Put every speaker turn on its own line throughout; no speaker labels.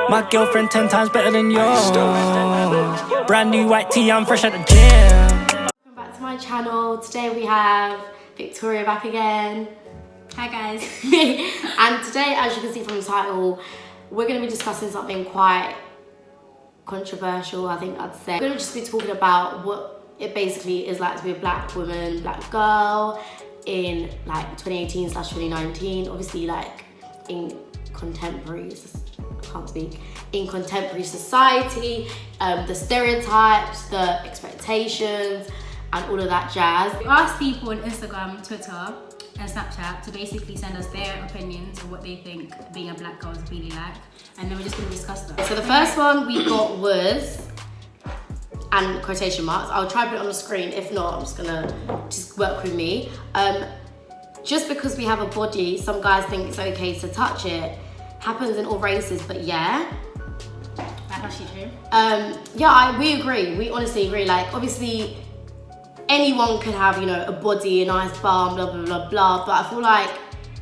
My girlfriend 10 times better than yours. Brand new white tee, I'm fresh at the gym.
Welcome back to my channel. Today we have Victoria back again.
Hi guys.
And today, as you can see from the title, we're going to be discussing something quite controversial, I think I'd say. We're going to just be talking about what it basically is like to be a black woman, black girl in like 2018/2019. Obviously, like in contemporary, in contemporary society, the stereotypes, the expectations, and all of that jazz.
We asked people on Instagram, Twitter, and Snapchat to basically send us their opinions of what they think being a black girl is really like, and then we're just going to discuss that.
So the first one we got was, and quotation marks, I'll try to put it on the screen, if not I'm just gonna work with me. Just because we have a body, some guys think it's okay to touch it. Happens in all races, but yeah.
That's actually true.
Yeah, we agree, we honestly agree. Like, obviously, anyone could have, you know, a body, a nice bum, blah, blah, blah, blah, but I feel like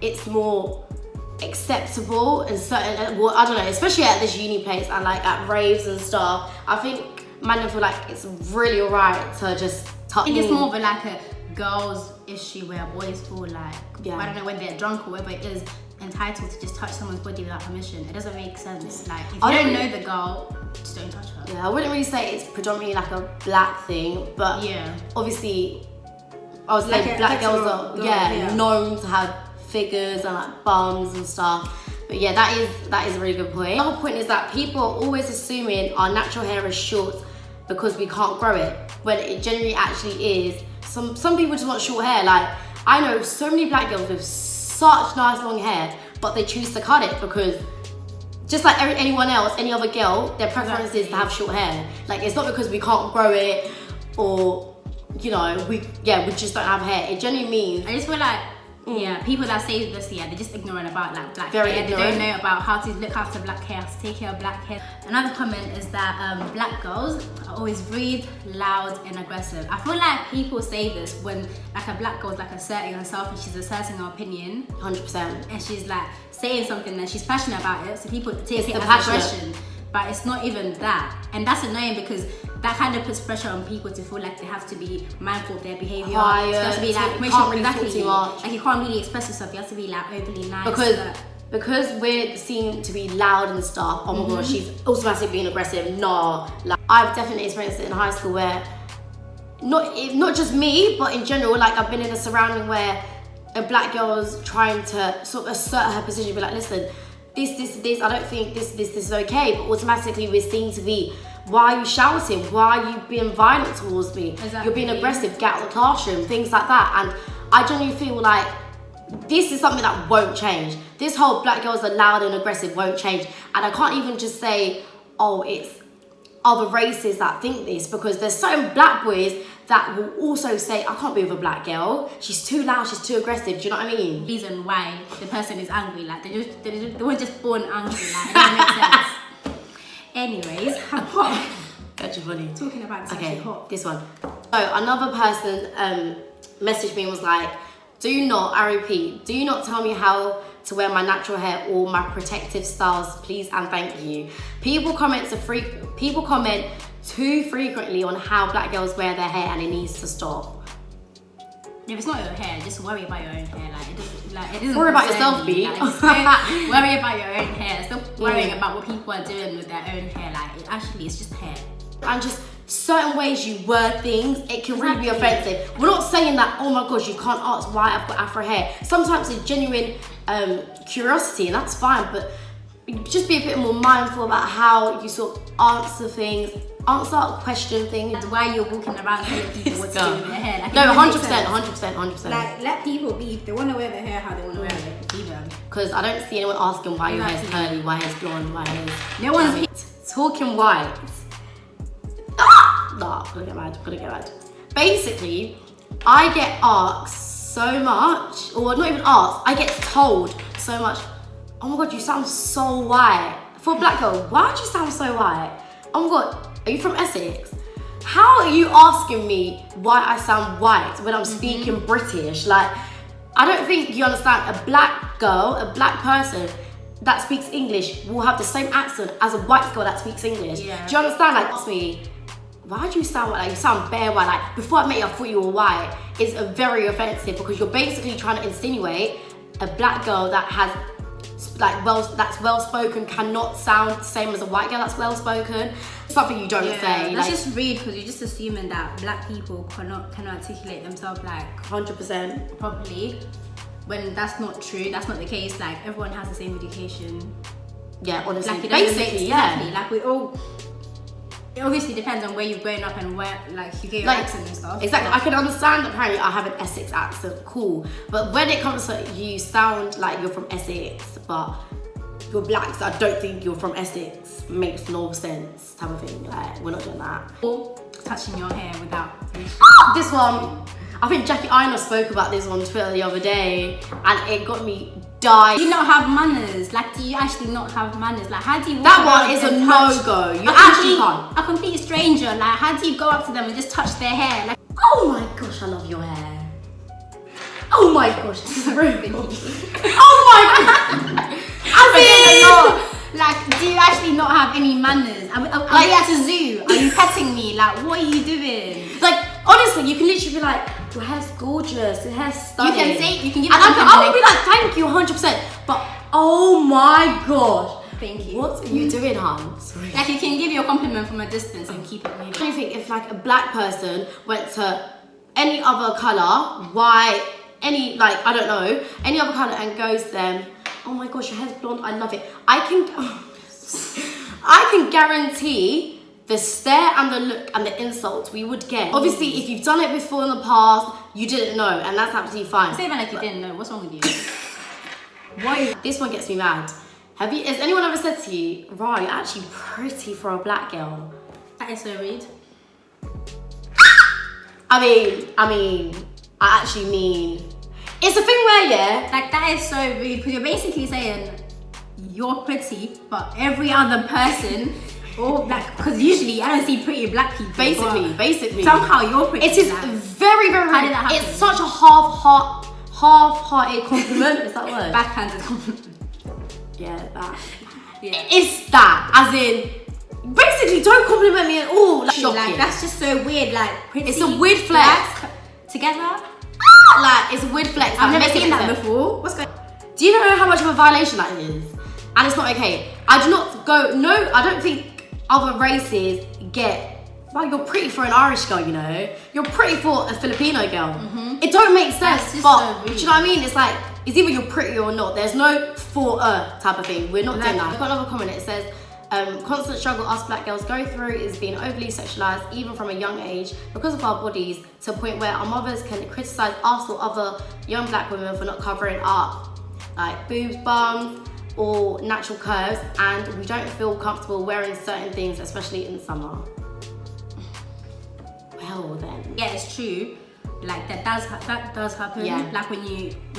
it's more acceptable in certain, well, I don't know, especially at this uni place and like at raves and stuff. I think man feel like it's really alright to just touch.
I think it's more of like a girls issue where boys feel like,
yeah,
I don't know, when they're drunk or whatever it is, entitled to just touch someone's body without permission. It doesn't make sense. Like, if you don't know the girl, just don't touch her.
Yeah, I wouldn't really say it's predominantly like a black thing, but yeah, obviously I was like black girls are known to have figures and like bums and stuff. But yeah, that is a really good point. Another point is that people are always assuming our natural hair is short because we can't grow it, when it generally actually is. Some people just want short hair. Like, I know so many black girls with such nice long hair, but they choose to cut it because just like anyone else, any other girl, their preference is to have short hair. Like, it's not because we can't grow it or, you know, we just don't have hair. It generally means,
I just feel like, yeah, people that say this, yeah, they're just ignorant about like black
Very
hair.
ignorant.
They don't know about how to look after black hair, how to take care of black hair. Another comment is that black girls are always rude, loud, and aggressive. I feel like people say this when like a black girl is like asserting herself and she's asserting her opinion.
100%.
And she's like saying something and she's passionate about it, so people take it as aggression. But it's not even that. And that's annoying because that kind of puts pressure on people to feel like they have to be mindful of their behaviour. You have to be like, make sure exactly, too much. Like, you can't really express yourself, you have to be like overly nice.
Because we're seen to be loud and stuff, oh my god, she's automatically being aggressive. No, like, I've definitely experienced it in high school where, not just me, but in general, like, I've been in a surrounding where a black girl's trying to sort of assert her position, be like, listen, this, I don't think this is okay, but automatically we're seen to be, why are you shouting? Why are you being violent towards me?
Exactly.
You're being aggressive, get out of the classroom, things like that. And I genuinely feel like this is something that won't change. This whole black girls are loud and aggressive won't change. And I can't even just say, oh, it's other races that think this, because there's certain black boys that will also say, I can't be with a black girl. She's too loud, she's too aggressive. Do you know what I mean?
Reason why the person is angry, like they weren't just born angry, like, it doesn't make sense. Anyways, I'm hot.
That's funny.
Talking about this,
okay,
hot.
This one. So another person messaged me and was like, do not, I repeat, do not tell me how to wear my natural hair or my protective styles, please and thank you. People comment too frequently on how black girls wear their hair, and it needs to stop.
If it's not your hair, just worry about your own hair. It doesn't
worry about yourself, B.
Like, worry about your own hair. Stop worrying about what people are doing with their own hair. Like, it's just hair.
And just certain ways you word things, it can really be offensive. We're not saying that, oh my gosh, you can't ask why I've got afro hair. Sometimes it's genuine curiosity, and that's fine, but just be a bit more mindful about how you sort of answer things, question things.
Why you're walking around telling people what to do with their hair. Like,
no, 100%.
Like, let people be. If they want to wear their hair how they want to wear it, leave them.
Because I don't see anyone asking why your hair's curly, why your hair's blonde, why your hair's...
No one's
talking white. Nah, I'm gonna get mad. Basically, I get asked so much, or not even asked, I get told so much, oh my god, you sound so white. For a black girl, why do you sound so white? Oh my god, are you from Essex? How are you asking me why I sound white when I'm speaking British? Like, I don't think you understand. A black girl, a black person, that speaks English will have the same accent as a white girl that speaks English.
Yeah.
Do you understand? Like, ask me, why do you sound like you sound bare white? Like, before I met you, I thought you were white. It's very offensive because you're basically trying to insinuate a black girl that has that's well spoken cannot sound the same as a white girl that's well spoken. Something you don't say.
That's just rude because you're just assuming that black people cannot articulate themselves like
100%
properly. When that's not true, that's not the case. Like, everyone has the same education.
Yeah, honestly,
like,
basically,
exactly. Like, we all. It obviously depends on where you're growing up and where, like, you get your accent and stuff.
Exactly. I can understand. Apparently, I have an Essex accent. Cool, but when it comes to you sound like you're from Essex, but you're black, so I don't think you're from Essex. Makes no sense. Type of thing. Like, we're not doing that.
Or touching your hair without.
This one. I think Jackie spoke about this on Twitter the other day, and it got me dying.
Do you not have manners? Like, do you actually not have manners? Like, how do you?
That one is a no-go. You actually can't.
A complete stranger. Like, how do you go up to them and just touch their hair? Like,
oh my gosh, I love your hair. Oh my gosh, this is rude. Oh my god.
Like, do you actually not have any manners? Are we at a zoo? Are you petting me? Like, what are you doing?
Like, honestly, you can literally be like, your hair's gorgeous, your hair's stunning.
You can give
and I would be like, thank you 100%. But oh my gosh.
Thank you.
What are you doing, hon? Sorry.
Like, you can give your compliment from a distance and keep it moving.
Do you think if like a black person went to any other colour, white, any, like, I don't know, any other colour and goes to them, oh my gosh, your hair's blonde, I love it. I can guarantee the stare and the look and the insults we would get. Obviously, if you've done it before in the past, you didn't know, and that's absolutely fine.
It's even like you didn't know. What's wrong with you?
Why? This one gets me mad. Has anyone ever said to you, right, you're actually pretty for a black girl?
That is so rude.
I mean, I actually mean, it's a thing where, yeah.
Like, that is so rude, because you're basically saying, you're pretty, but every other person, or like, because usually I don't see pretty black people.
Basically.
Somehow you're pretty.
It is very, very
How did that happen?
It's such a half-hearted compliment. Is that word?
Backhanded compliment.
Yeah, that.
Yeah.
It's that, as in, basically, don't compliment me at all. Like, shocking.
Like, that's just so weird. Like, pretty.
It's a weird flex.
Together.
Like, it's a weird flex.
I've never seen that before. What's going on?
Do you know how much of a violation that is? And it's not okay. I don't think other races get, well, you're pretty for an Irish girl, you know? You're pretty for a Filipino girl. Mm-hmm. It don't make sense, but do you know what I mean? It's like, it's either you're pretty or not. There's no for a type of thing. We're not doing that. I've got another comment. It says, constant struggle us black girls go through is being overly sexualized even from a young age because of our bodies, to a point where our mothers can criticize us or other young black women for not covering up like boobs, bums, or natural curves, and we don't feel comfortable wearing certain things, especially in summer. Well then.
Yeah, it's true. Like, that does happen.
Yeah.
Like, when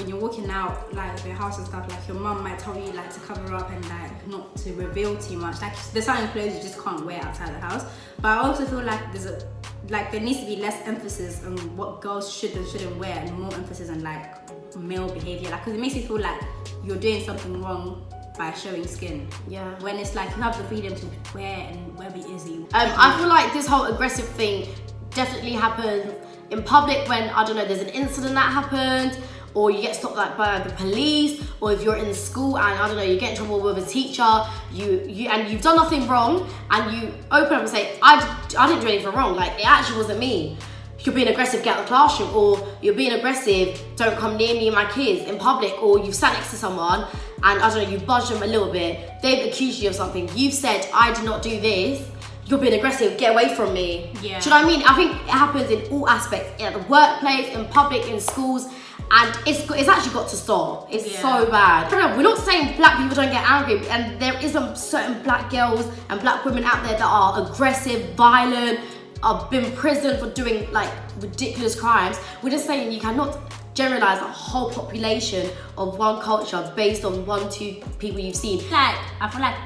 you're walking out like the house and stuff, like, your mum might tell you like to cover up and like not to reveal too much. Like, there's certain clothes you just can't wear outside the house. But I also feel like there needs to be less emphasis on what girls should and shouldn't wear, and more emphasis on like male behavior. Like, because it makes you feel like you're doing something wrong by showing skin. Yeah. When it's like you have the freedom to wear and wear it easy.
I feel like this whole aggressive thing definitely happens in public when, I don't know, there's an incident that happened, or you get stopped like by the police, or if you're in school and, I don't know, you get in trouble with a teacher, and you've done nothing wrong, and you open up and say, I didn't do anything wrong, like, it actually wasn't me. You're being aggressive, get out of the classroom, or you're being aggressive, don't come near me and my kids in public, or you've sat next to someone and, I don't know, you budged them a little bit, they've accused you of something, you've said, I did not do this, you're being aggressive, get away from me. Yeah. Do you know what I mean? I think it happens in all aspects, at the workplace, in public, in schools, and it's actually got to stop. It's so bad. We're not saying black people don't get angry, and there is some certain black girls and black women out there that are aggressive, violent, have been in prison for doing like ridiculous crimes. We're just saying you cannot generalize a whole population of one culture based on 1-2 people you've seen.
Like, I feel like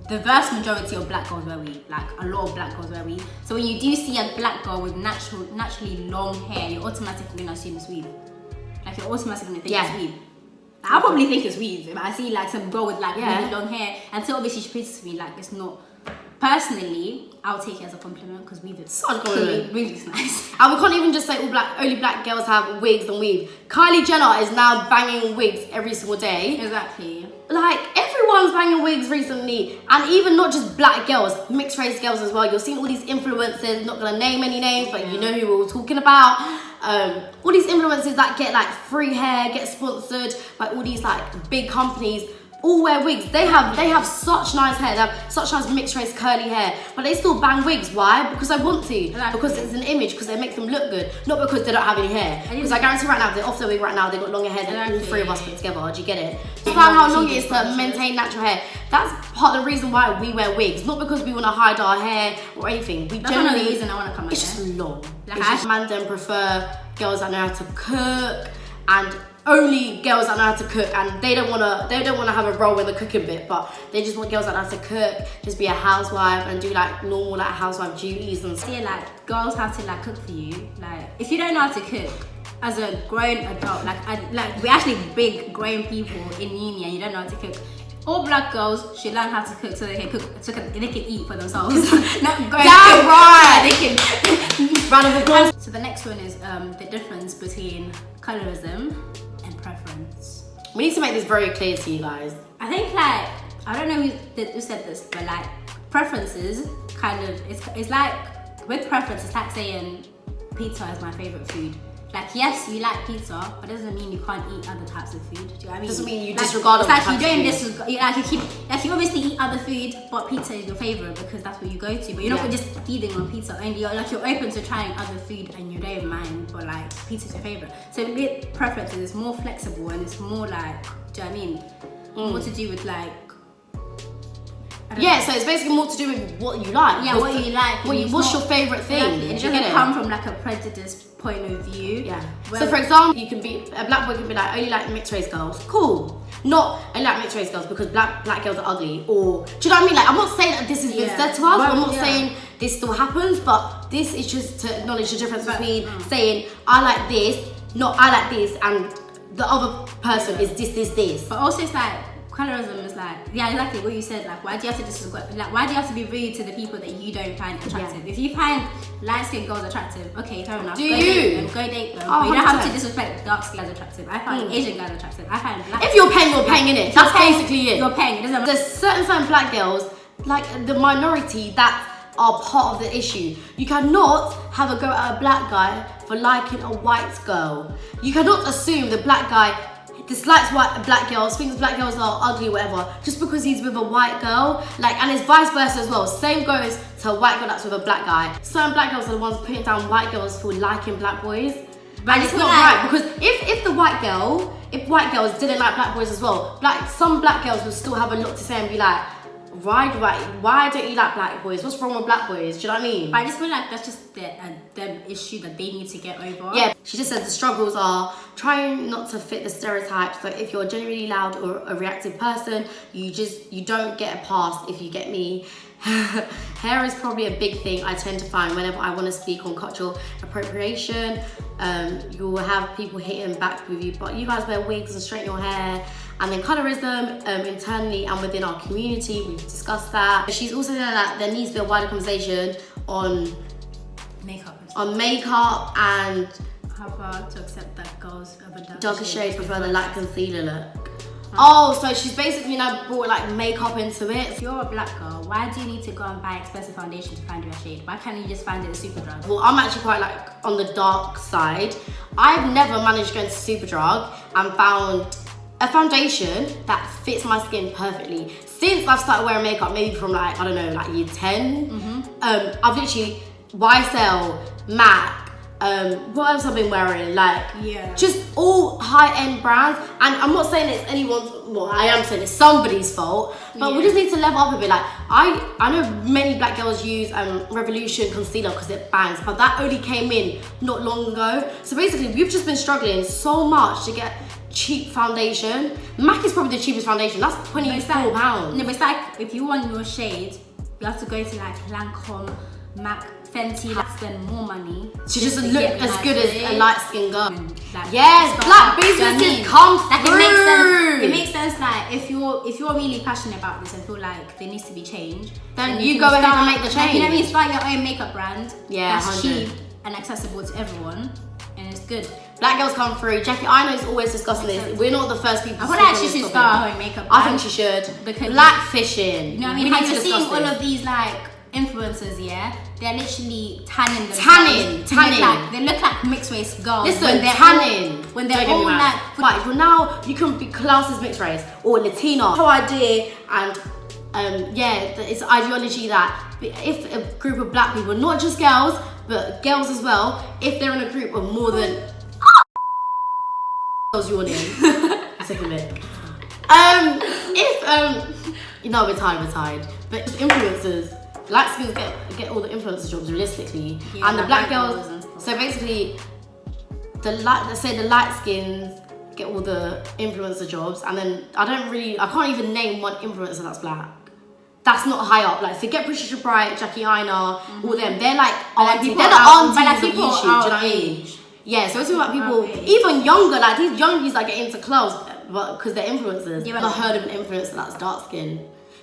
the vast majority of black girls wear weave, like a lot of black girls wear weave. So when you do see a black girl with naturally long hair, you're automatically gonna assume it's weave. Like, you're automatically gonna think it's weave. I probably think it's weave. If I see like some girl with like really long hair, until obviously she preaches to me, like it's not. Personally, I'll take it as a compliment because weave is
such a compliment.
Weave is nice.
And we can't even just say only black girls have wigs and weave. Kylie Jenner is now banging wigs every single day.
Exactly.
Like everyone's banging wigs recently, and even not just black girls, mixed race girls as well. You're seeing all these influencers. Not gonna name any names, but you know who we're talking about. All these influencers that get like free hair, get sponsored by all these like big companies. All wear wigs. They have such nice hair. They have such nice mixed race curly hair, but they still bang wigs. Why? Because I want to. Exactly. Because it's an image. Because it makes them look good. Not because they don't have any hair. Because I guarantee right now, they're off their wig right now. They got longer hair than all three of us put together. Do you get it? It's about how long it is to maintain natural hair. That's part of the reason why we wear wigs. Not because we want to hide our hair or anything.
That's generally the reason I want to come.
It's just long. Man then prefer girls that know how to cook, and only girls that know how to cook, and they don't wanna have a role in the cooking bit, but they just want girls that know how to cook, just be a housewife and do like normal like housewife duties and stuff.
Yeah, like girls have to like cook for you. Like if you don't know how to cook as a grown adult, like we're actually big grown people in uni and you don't know how to cook. All black girls should learn how to cook so they can cook, so they can eat for themselves. Not go
damn right.
They can.
Round of applause.
So the next one is the difference between colorism and preference.
We need to make this very clear to you guys.
I think like, I don't know who said this, but like preferences kind of, it's like, with preference, it's like saying pizza is my favorite food. Like yes, you like pizza, but doesn't mean you can't eat other types of food. Do you know what I mean? Doesn't
mean you disregard other types of food.
You obviously eat other food, but pizza is your favorite because that's what you go to. But you're not just feeding on pizza only. You're open to trying other food and you don't mind, but like pizza's your favorite. So with preferences, it's more flexible and it's more like, do you know what I mean? More to do with like.
Yeah, so it's basically more to do with what you like.
Yeah, what you like.
What's your favourite thing?
It doesn't come from like a prejudiced point of view.
Yeah. So for example, you can be a black boy can be like, I only like mixed race girls. Cool. Not I like mixed race girls because black girls are ugly. Or do you know what I mean? Like I'm not saying that this has been said to us. I'm not saying this still happens, but this is just to acknowledge the difference between saying I like this, not I like this, and the other person is this.
But also it's like colorism is like, yeah, exactly what you said. Like, why do you have to why do you have to be rude to the people that you don't find attractive? Yeah. If you find light-skinned girls attractive, okay, fair enough. Go date them.
Oh,
but you don't have to disrespect dark-skinned guys attractive. I find Asian guys attractive. I find black.
If you're paying, you're paying, innit? That's basically it.
You're paying. It doesn't.
There's certain black girls, like the minority, that are part of the issue. You cannot have a go at a black guy for liking a white girl. You cannot assume the black guy dislikes black girls, thinks black girls are ugly, whatever, just because he's with a white girl. Like, and it's vice versa as well. Same goes to a white girl that's with a black guy. Certain black girls are the ones putting down white girls for liking black boys. And it's not right, because if white girls didn't like black boys as well, some black girls will still have a lot to say and be like, why don't you like black boys? What's wrong with black boys? Do you know what I mean?
But I just feel like that's just the issue that they need to get over.
Yeah, she just said the struggles are trying not to fit the stereotypes. So if you're genuinely loud or a reactive person, you don't get a pass, if you get me. Hair is probably a big thing I tend to find whenever I want to speak on cultural appropriation. You will have people hitting back with you, but you guys wear wigs and straighten your hair. And then colorism, internally and within our community, we've discussed that. She's also said that there needs to be a wider conversation on makeup and
how far to accept that girls of a
darker shades prefer the light concealer look. Oh, so she's basically now brought like makeup into it.
If you're a black girl, why do you need to go and buy expensive foundation to find your shade? Why can't you just find it at Superdrug?
Well, I'm actually quite like on the dark side. I've never managed to go into Superdrug and found a foundation that fits my skin perfectly. Since I've started wearing makeup, maybe from like, I don't know, like year 10, I've literally YSL, MAC, what else I've been wearing? Like, just all high-end brands. And I'm not saying it's anyone's, well, I am saying it's somebody's fault, but we just need to level up a bit. Like, I know many black girls use Revolution concealer because it bangs, but that only came in not long ago. So basically, we've just been struggling so much to get cheap foundation. MAC is probably the cheapest foundation. That's £24.
No, but it's like, if you want your shade, you have to go to like Lancome, MAC, Fenty, like spend more money.
She just look as good as a light-skinned girl.
Like,
yes, black businesses come
like,
through.
It makes sense. Like if you're really passionate about this and feel like there needs to be change,
then you go ahead and make the change.
Like, you know what I mean? Start your own makeup brand.
Yeah,
that's
100.
cheap and accessible to everyone, and it's good.
Black girls come through. Jackie, I know is always discussing this. We're not the first people.
I thought she should start her own makeup brand.
I think she should.
Because
black fishing.
You know what I mean? How you're seeing all of these like influencers, yeah, they're literally tanning themselves. Tanning. They look like mixed race girls.
Listen,
tanning. When they're all like,
but now you can be classed as mixed race or Latina. Whole idea and yeah, it's ideology that if a group of black people, not just girls, but girls as well, if they're in a group of more than yawning. Sick of it. You know, we're tired. But influencers, black skins get all the influencer jobs realistically, yeah, and the black girls. So basically, the light skins get all the influencer jobs, and then I can't even name one influencer that's black. That's not high up. Like, forget Patricia Bright, Jackie Yxng, all them. They're like aunties. They're the aunties of YouTube. Do you know what I mean? Yeah, so we're talking about people even younger, like these youngies that get into clubs, but because they're influencers. I've never heard of an influencer that's dark skinned.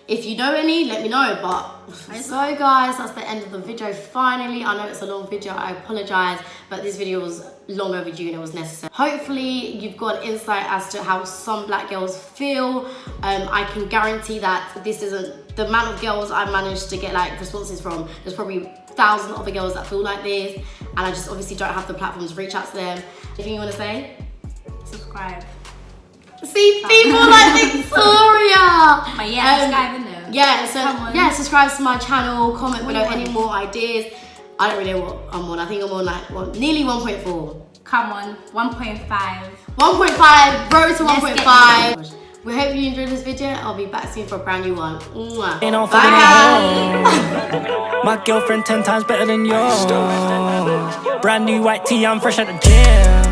If you know any, let me know. But so guys, that's the end of the video. Finally, I know it's a long video. I apologize, but this video was long overdue and it was necessary. Hopefully, you've got an insight as to how some black girls feel. I can guarantee that this isn't the amount of girls I managed to get like responses from. There's probably thousands of other girls that feel like this, and I just obviously don't have the platform to reach out to them. Anything you want to say?
Subscribe.
See, people like Victoria.
But yeah, subscribe in there.
Yeah, so subscribe to my channel. Comment below any more ideas. I don't really know what I'm on. I think I'm on like nearly 1.4.
Come on, 1.5.
1.5. Road to 1.5. We hope you enjoyed this video. I'll be back soon for a brand new one. Bye.
My girlfriend 10 times better than yours. Brand new white tee, I'm fresh at the gym.